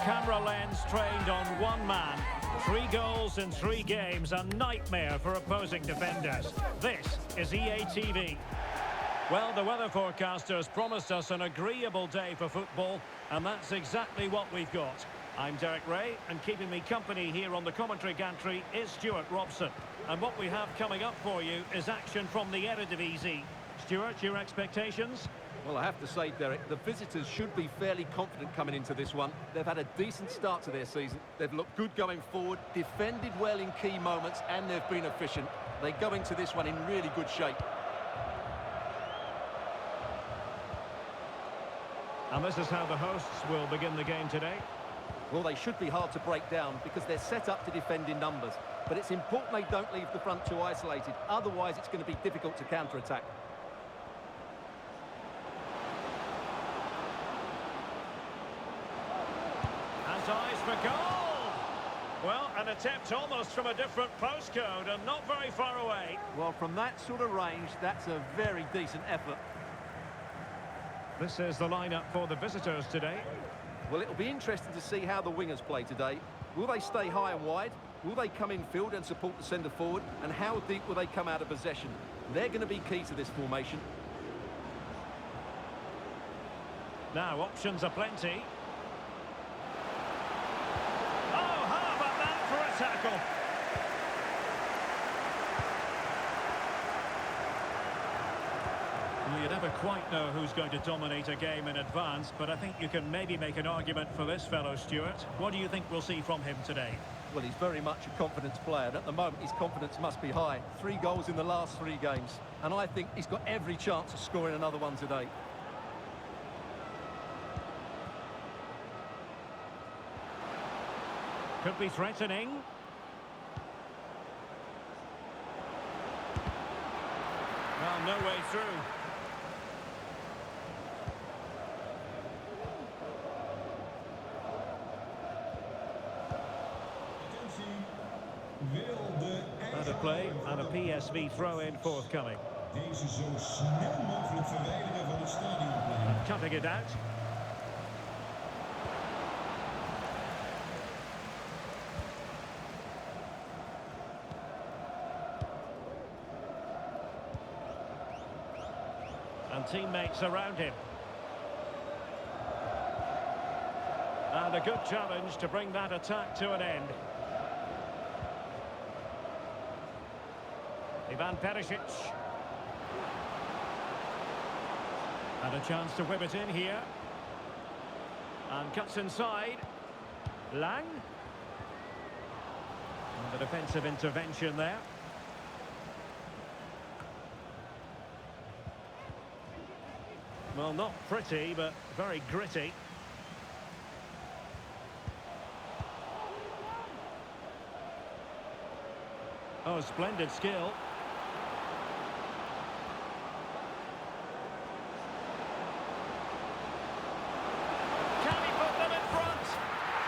camera lens trained on one man. 3 goals in 3 games, a nightmare for opposing defenders. This is EA TV. Well, the weather forecasters promised us an agreeable day for football, and that's exactly what we've got. I'm Derek Ray, and keeping me company here on the commentary gantry is Stuart Robson. And what we have coming up for you is action from the Eredivisie. Stuart, your expectations? Well, I have to say, Derek, the visitors should be fairly confident coming into this one. They've had a decent start to their season. They've looked good going forward, defended well in key moments, and they've been efficient. They go into this one in really good shape. And this is how the hosts will begin the game today. Well, they should be hard to break down because they're set up to defend in numbers. But it's important they don't leave the front too isolated. Otherwise, it's going to be difficult to counter-attack. Has eyes for goal! Well, an attempt almost from a different postcode and not very far away. Well, from that sort of range, that's a very decent effort. This is the lineup for the visitors today. Well, it'll be interesting to see how the wingers play today. Will they stay high and wide? Will they come in field and support the centre forward? And how deep will they come out of possession? They're going to be key to this formation. Now, options are plenty. Oh, how about that for a tackle? Well, you never quite know who's going to dominate a game in advance, but I think you can maybe make an argument for this fellow, Stuart. What do you think we'll see from him today? Well, he's very much a confidence player, and at the moment his confidence must be high. 3 goals in the last 3 games, and I think he's got every chance of scoring another one today. Could be threatening. Well, no way through. And a play and a PSV throw-in forthcoming. Deze zo snel mogelijk verwijderen van het stadionplein. Cutting it out. And teammates around him. And a good challenge to bring that attack to an end. Ivan Perisic. And a chance to whip it in here. And cuts inside. Lang. And the defensive intervention there. Well, not pretty, but very gritty. Oh, splendid skill. Can he put them in front?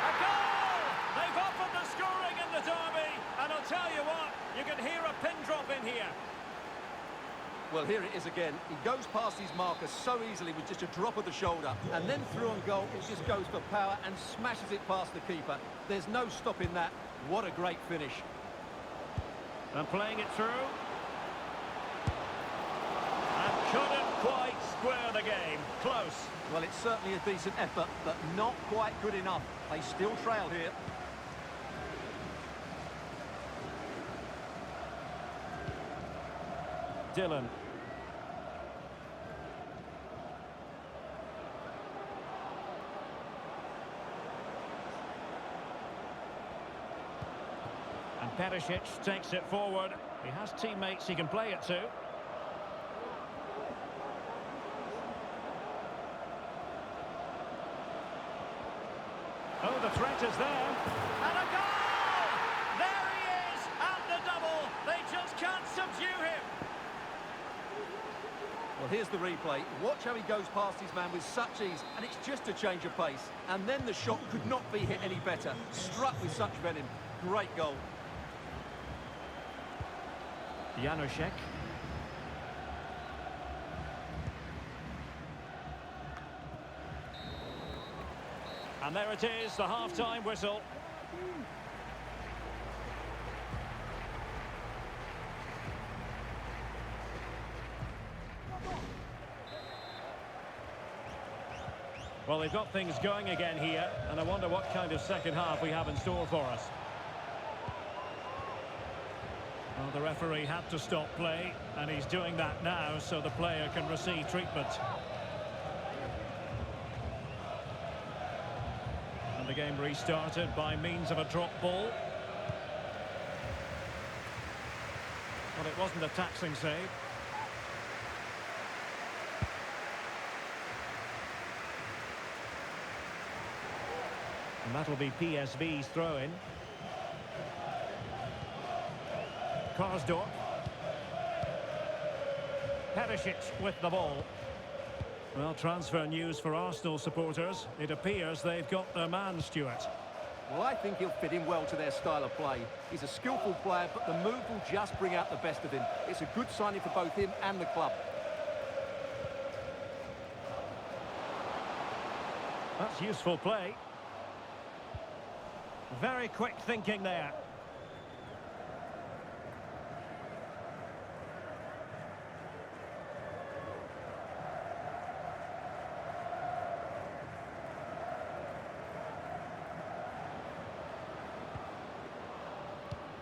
A goal! They've offered the scoring in the derby. And I'll tell you what, you can hear a pin drop in here. Well, here it is again. He goes past his marker so easily with just a drop of the shoulder. And then through on goal, it just goes for power and smashes it past the keeper. There's no stopping that. What a great finish. And playing it through. And couldn't quite square the game. Close. Well, it's certainly a decent effort, but not quite good enough. They still trail here. Dylan. And Perisic takes it forward. He has teammates he can play it to. Oh, the threat is there. And a goal! There he is! And the double! They just can't subdue him! Well, here's the replay. Watch how he goes past his man with such ease, and it's just a change of pace. And then the shot could not be hit any better. Struck with such venom. Great goal. Janusek. And there it is, the half-time whistle. Well, they've got things going again here, and I wonder what kind of second half we have in store for us. Well, the referee had to stop play, and he's doing that now so the player can receive treatment. And the game restarted by means of a drop ball. Well, it wasn't a taxing save. And that'll be PSV's throw-in. Karsdorp. Perisic with the ball. Well, transfer news for Arsenal supporters. It appears they've got their man, Stuart. Well, I think he'll fit in well to their style of play. He's a skillful player, but the move will just bring out the best of him. It's a good signing for both him and the club. That's useful play. Very quick thinking there.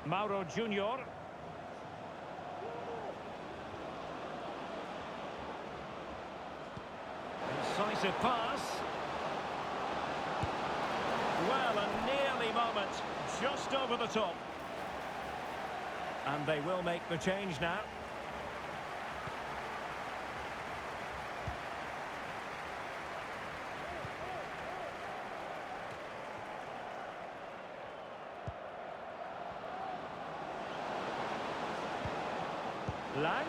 Mauro Junior. Incisive pass. Well, a nearly moment, just over the top. And they will make the change now. Lang.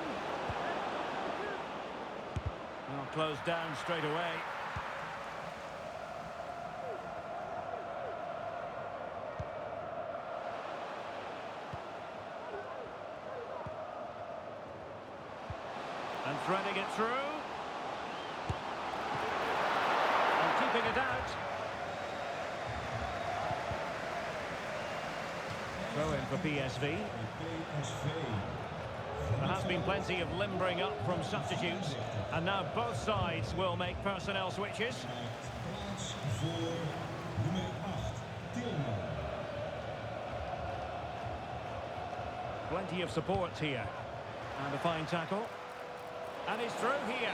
Well, closed down straight away. And threading it through. And keeping it out. Throw in for PSV. There has been plenty of limbering up from substitutes. And now both sides will make personnel switches. Plenty of support here. And a fine tackle. And he's through here.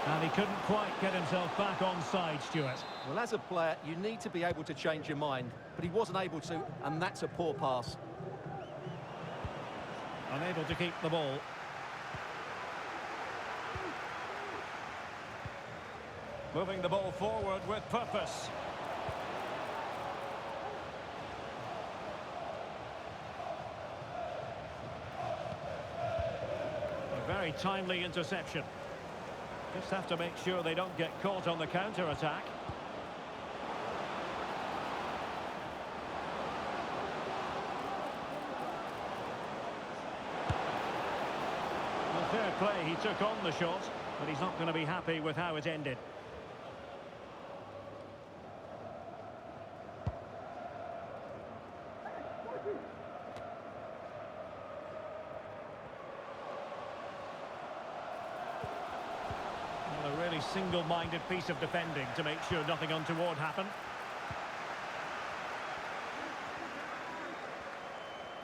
And he couldn't quite get himself back on side, Stuart. Well, as a player, you need to be able to change your mind. But he wasn't able to, and that's a poor pass. Unable to keep the ball. Moving the ball forward with purpose. Very timely interception. Just have to make sure they don't get caught on the counter-attack. Well, fair play, he took on the shot, but he's not going to be happy with how it ended. A really single-minded piece of defending to make sure nothing untoward happened.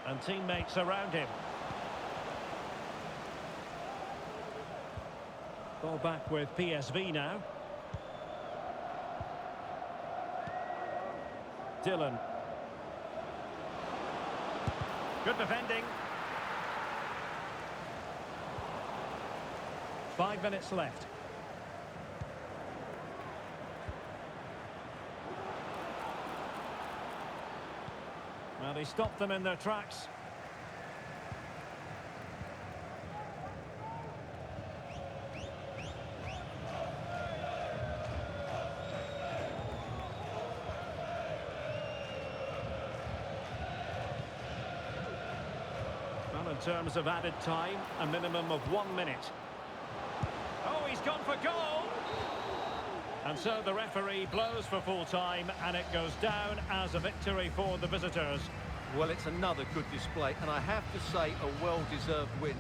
And teammates around him. Ball back with PSV now. Dylan. Good defending. 5 minutes left. Well, they stopped them in their tracks. Well, in terms of added time, a minimum of 1 minute. Oh, he's gone for goal! And so the referee blows for full time, and it goes down as a victory for the visitors. Well, it's another good display, and I have to say a well-deserved win.